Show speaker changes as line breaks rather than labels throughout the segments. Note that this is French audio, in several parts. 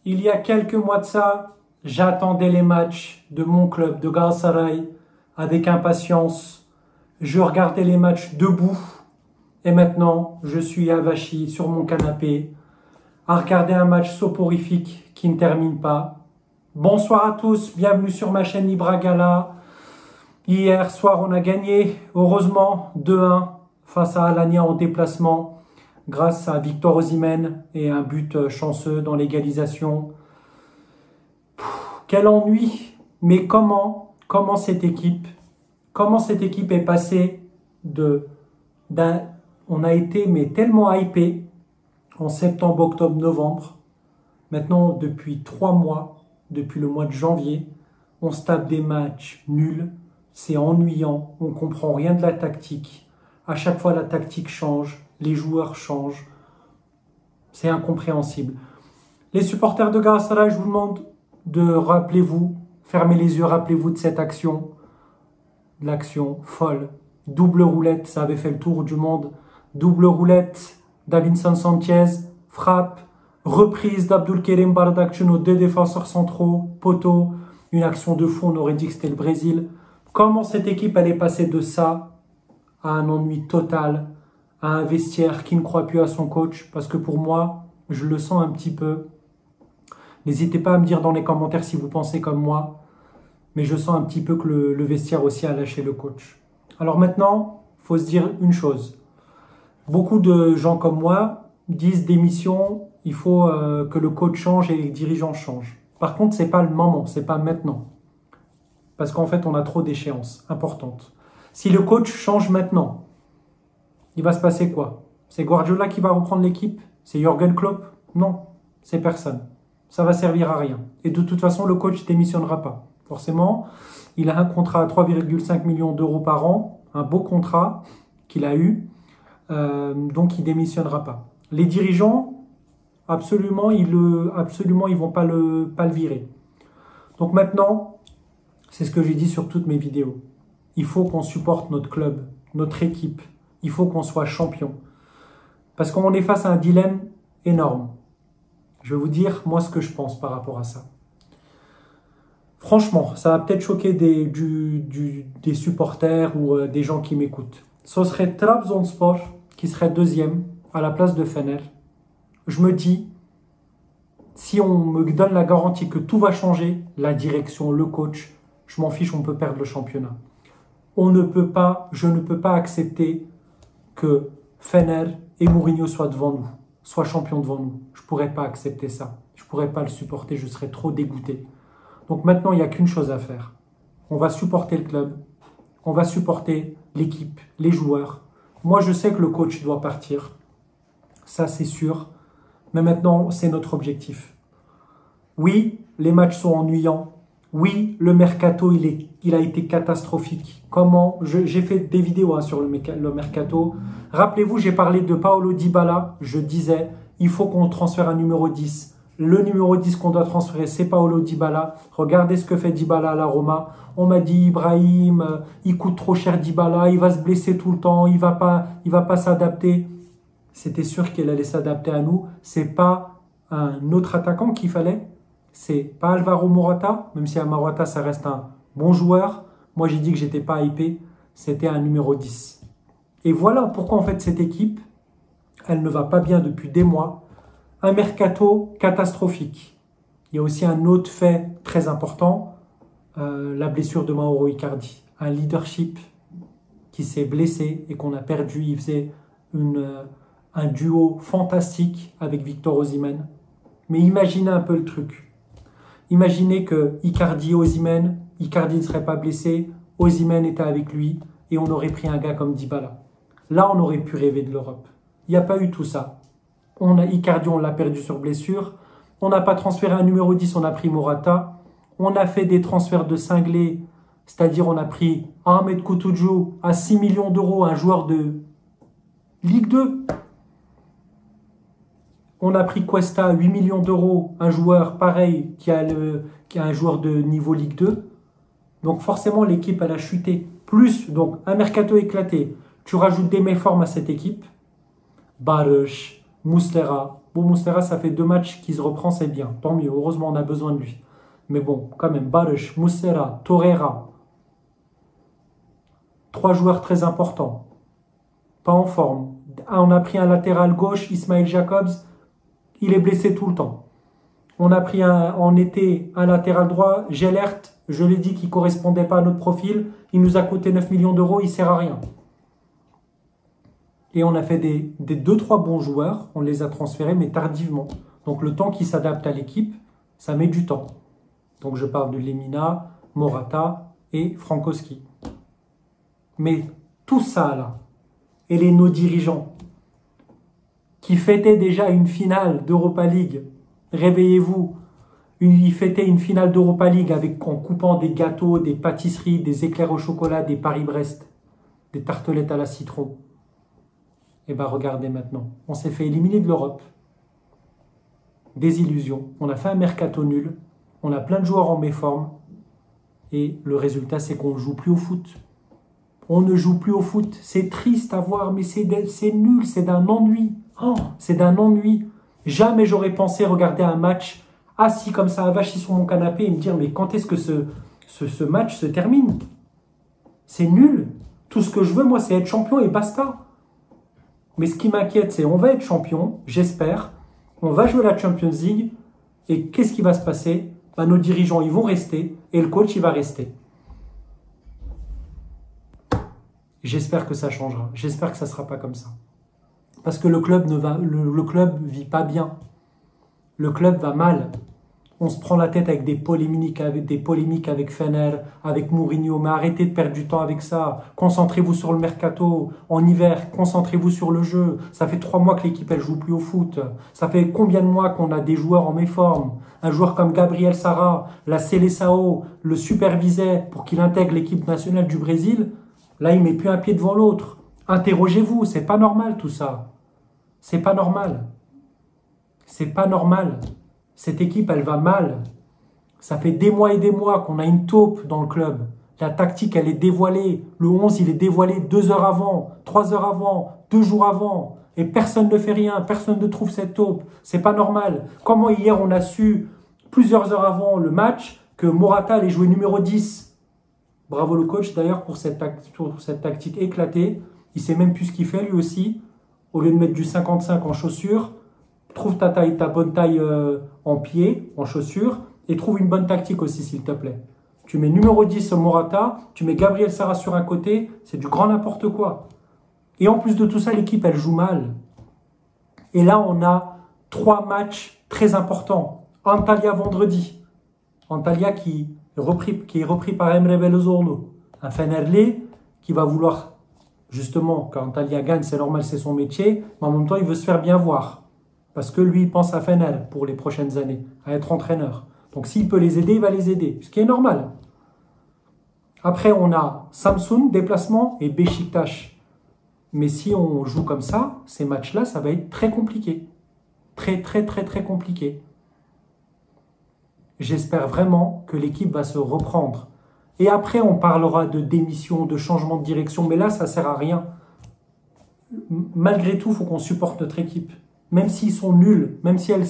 Il y a quelques mois de ça, j'attendais les matchs de mon club de Galatasaray avec impatience. Je regardais les matchs debout et maintenant je suis avachi sur mon canapé à regarder un match soporifique qui ne termine pas. Bonsoir à tous, bienvenue sur ma chaîne Ibra Gala. Hier soir on a gagné, heureusement 2-1 face à Alanya en déplacement grâce à Victor Osimhen et un but chanceux dans l'égalisation. Quel ennui, mais comment cette équipe est passée on a été mais tellement hypé en septembre, octobre, novembre. Maintenant, depuis 3 mois, depuis le mois de janvier, on se tape des matchs nuls. C'est ennuyant, on comprend rien de la tactique. À chaque fois, la tactique change, les joueurs changent. C'est incompréhensible. Les supporters de Galatasaray, je vous demande de fermez les yeux, rappelez-vous de cette action. L'action folle. Double roulette, ça avait fait le tour du monde. Double roulette, Davinson Sanchez, frappe, reprise d'Abdulkerim Bardakçıoğlu, 2 défenseurs centraux, poteau, une action de fou, on aurait dit que c'était le Brésil. Comment cette équipe allait passer de ça à un ennui total, à un vestiaire qui ne croit plus à son coach? Parce que pour moi, je le sens un petit peu. N'hésitez pas à me dire dans les commentaires si vous pensez comme moi, mais je sens un petit peu que le vestiaire aussi a lâché le coach. Alors maintenant, il faut se dire une chose. Beaucoup de gens comme moi disent démission, il faut que le coach change et les dirigeants changent. Par contre, ce n'est pas le moment, ce n'est pas maintenant. Parce qu'en fait, on a trop d'échéances importantes. Si le coach change maintenant, il va se passer quoi? C'est Guardiola qui va reprendre l'équipe? C'est Jürgen Klopp? Non, c'est personne. Ça va servir à rien. Et de toute façon, le coach ne démissionnera pas. Forcément, il a un contrat à 3,5 millions d'euros par an, un beau contrat qu'il a eu, donc il ne démissionnera pas. Les dirigeants, absolument, ils vont pas le virer. Donc maintenant, c'est ce que j'ai dit sur toutes mes vidéos. Il faut qu'on supporte notre club, notre équipe. Il faut qu'on soit champion. Parce qu'on est face à un dilemme énorme. Je vais vous dire, moi, ce que je pense par rapport à ça. Franchement, ça va peut-être choquer des supporters ou des gens qui m'écoutent. Ce serait Trabzonspor qui serait deuxième à la place de Fener. Je me dis, si on me donne la garantie que tout va changer, la direction, le coach, je m'en fiche, on peut perdre le championnat. Je ne peux pas accepter que Fener et Mourinho soient devant nous, soient champions devant nous. Je ne pourrais pas accepter ça. Je ne pourrais pas le supporter, je serais trop dégoûté. Donc maintenant, il n'y a qu'une chose à faire. On va supporter le club, on va supporter l'équipe, les joueurs. Moi, je sais que le coach doit partir, ça c'est sûr, mais maintenant, c'est notre objectif. Oui, les matchs sont ennuyants. Oui, le mercato, il a été catastrophique. J'ai fait des vidéos sur le mercato. Rappelez-vous, j'ai parlé de Paulo Dybala. Je disais, il faut qu'on transfère un numéro 10. Le numéro 10 qu'on doit transférer, c'est Paulo Dybala. Regardez ce que fait Dybala à la Roma. On m'a dit, Ibrahim, il coûte trop cher Dybala, il va se blesser tout le temps, il va pas s'adapter. C'était sûr qu'il allait s'adapter à nous. C'est pas un autre attaquant qu'il fallait. C'est pas Alvaro Morata, même si Morata, ça reste un bon joueur. Moi, j'ai dit que j'étais pas hypé. C'était un numéro 10. Et voilà pourquoi, en fait, cette équipe, elle ne va pas bien depuis des mois. Un mercato catastrophique. Il y a aussi un autre fait très important, la blessure de Mauro Icardi. Un leadership qui s'est blessé et qu'on a perdu. Il faisait un duo fantastique avec Victor Osimhen. Mais imaginez un peu le truc. Imaginez que Icardi et Osimhen, Icardi ne serait pas blessé, Osimhen était avec lui et on aurait pris un gars comme Dybala. Là, on aurait pu rêver de l'Europe. Il n'y a pas eu tout ça. Icardi, on l'a perdu sur blessure. On n'a pas transféré un numéro 10, on a pris Morata. On a fait des transferts de cinglés, c'est-à-dire on a pris Ahmed Kutucu à 6 millions d'euros, un joueur de Ligue 2. On a pris Cuesta à 8 millions d'euros, un joueur pareil qui a un joueur de niveau Ligue 2. Donc forcément, l'équipe, elle a chuté. Plus, donc, un mercato éclaté. Tu rajoutes des méformes à cette équipe. Barış, Muslera, Bon, Moustera, ça fait 2 matchs qu'il se reprend, c'est bien. Tant mieux, heureusement, on a besoin de lui. Mais bon, quand même, Barış, Moustera, Torreira, 3 joueurs très importants. Pas en forme. On a pris un latéral gauche, Ismail Jacobs, il est blessé tout le temps. On a pris en été un latéral droit, Gelert, je l'ai dit qu'il ne correspondait pas à notre profil. Il nous a coûté 9 millions d'euros, il ne sert à rien. Et on a fait des 2-3 bons joueurs, on les a transférés, mais tardivement. Donc le temps qu'ils s'adaptent à l'équipe, ça met du temps. Donc je parle de Lemina, Morata et Frankowski. Mais tout ça là, et nos dirigeants, qui fêtaient déjà une finale d'Europa League, réveillez-vous, ils fêtaient une finale d'Europa League en coupant des gâteaux, des pâtisseries, des éclairs au chocolat, des Paris-Brest, des tartelettes à la citron. Et bien regardez maintenant, on s'est fait éliminer de l'Europe. Désillusion, on a fait un mercato nul, on a plein de joueurs en méforme, et le résultat c'est qu'on ne joue plus au foot. On ne joue plus au foot, c'est triste à voir, mais c'est nul, c'est d'un ennui. Oh, c'est d'un ennui. Jamais j'aurais pensé regarder un match assis comme ça, avachi sur mon canapé et me dire mais quand est-ce que ce match se termine? C'est nul. Tout ce que je veux, moi, c'est être champion et basta. Mais ce qui m'inquiète, c'est on va être champion, j'espère. On va jouer la Champions League. Et qu'est-ce qui va se passer? Ben, nos dirigeants, ils vont rester et le coach, il va rester. J'espère que ça changera. J'espère que ça ne sera pas comme ça. Parce que le club ne vit pas bien. Le club va mal. On se prend la tête avec des polémiques avec Fener, avec Mourinho. Mais arrêtez de perdre du temps avec ça. Concentrez-vous sur le mercato. En hiver, concentrez-vous sur le jeu. Ça fait 3 mois que l'équipe elle joue plus au foot. Ça fait combien de mois qu'on a des joueurs en méforme? Un joueur comme Gabriel Sara, la Seleção, le supervisait pour qu'il intègre l'équipe nationale du Brésil. Là, il ne met plus un pied devant l'autre. Interrogez-vous, c'est pas normal tout ça. C'est pas normal. C'est pas normal. Cette équipe, elle va mal. Ça fait des mois et des mois qu'on a une taupe dans le club. La tactique, elle est dévoilée. Le 11, il est dévoilé 2 heures avant, 3 heures avant, 2 jours avant. Et personne ne fait rien, personne ne trouve cette taupe. C'est pas normal. Comment hier, on a su, plusieurs heures avant le match, que Morata allait jouer numéro 10. Bravo le coach d'ailleurs pour cette tactique éclatée. Il sait même plus ce qu'il fait lui aussi. Au lieu de mettre du 55 en chaussures, trouve ta bonne taille en pied, en chaussures, et trouve une bonne tactique aussi s'il te plaît. Tu mets numéro 10 Morata, tu mets Gabriel Sara sur un côté, c'est du grand n'importe quoi. Et en plus de tout ça, l'équipe elle joue mal. Et là on a 3 matchs très importants. Antalya vendredi. Antalya qui est repris par Emre Belözoğlu, un Fenerli qui va vouloir, justement, quand Antalya gagne, c'est normal, c'est son métier, mais en même temps, il veut se faire bien voir. Parce que lui, il pense à Fener pour les prochaines années, à être entraîneur. Donc s'il peut les aider, il va les aider, ce qui est normal. Après, on a Samsun, déplacement, et Beşiktaş. Mais si on joue comme ça, ces matchs-là, ça va être très compliqué. Très, très, très, très compliqué. J'espère vraiment que l'équipe va se reprendre. Et après, on parlera de démission, de changement de direction. Mais là, ça ne sert à rien. Malgré tout, il faut qu'on supporte notre équipe. Même s'ils sont nuls, même si elle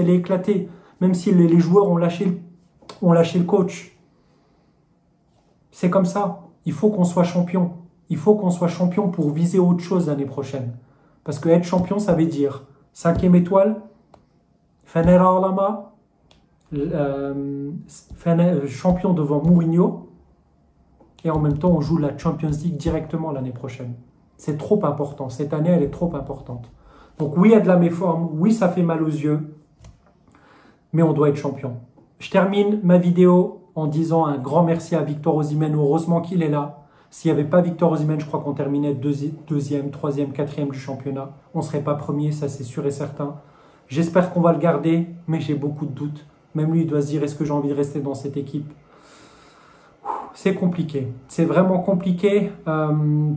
est éclatée, même si les joueurs ont lâché le coach. C'est comme ça. Il faut qu'on soit champion. Il faut qu'on soit champion pour viser autre chose l'année prochaine. Parce que être champion, ça veut dire 5e étoile, Fener Ağlama, champion devant Mourinho, et en même temps on joue la Champions League directement l'année prochaine. C'est trop important, cette année elle est trop importante. Donc oui, il y a de la méforme, oui ça fait mal aux yeux, mais on doit être champion. Je termine ma vidéo en disant un grand merci à Victor Osimhen, heureusement qu'il est là. S'il n'y avait pas Victor Osimhen, je crois qu'on terminait 2e, 3e, 4e du championnat. On ne serait pas premier, ça c'est sûr et certain. J'espère qu'on va le garder, mais j'ai beaucoup de doutes. Même lui, il doit se dire, est-ce que j'ai envie de rester dans cette équipe? C'est compliqué. C'est vraiment compliqué.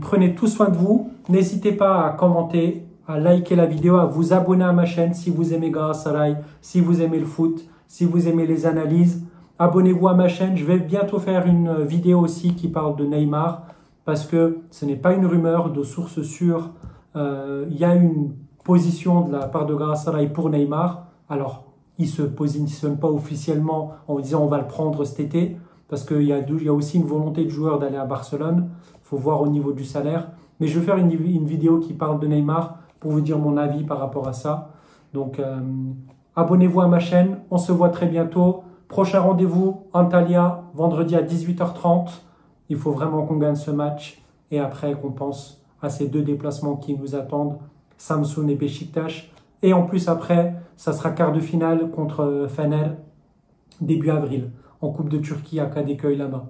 Prenez tout soin de vous. N'hésitez pas à commenter, à liker la vidéo, à vous abonner à ma chaîne si vous aimez Galatasaray, si vous aimez le foot, si vous aimez les analyses. Abonnez-vous à ma chaîne. Je vais bientôt faire une vidéo aussi qui parle de Neymar parce que ce n'est pas une rumeur de source sûre. Il y a une position de la part de Galatasaray pour Neymar. Alors, il ne se positionne pas officiellement en disant on va le prendre cet été, parce qu'il y a aussi une volonté de joueur d'aller à Barcelone. Il faut voir au niveau du salaire. Mais je vais faire une vidéo qui parle de Neymar pour vous dire mon avis par rapport à ça. Donc, abonnez-vous à ma chaîne. On se voit très bientôt. Prochain rendez-vous, Antalya, vendredi à 18h30. Il faut vraiment qu'on gagne ce match. Et après, qu'on pense à ces 2 déplacements qui nous attendent, Samsun et Beşiktaş. Et en plus, après, ça sera quart de finale contre Fener, début avril, en Coupe de Turquie à Kadıköy là-bas.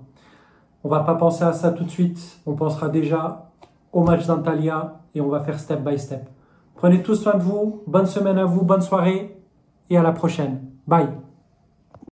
On va pas penser à ça tout de suite. On pensera déjà au match d'Antalya et on va faire step by step. Prenez tous soin de vous. Bonne semaine à vous, bonne soirée et à la prochaine. Bye.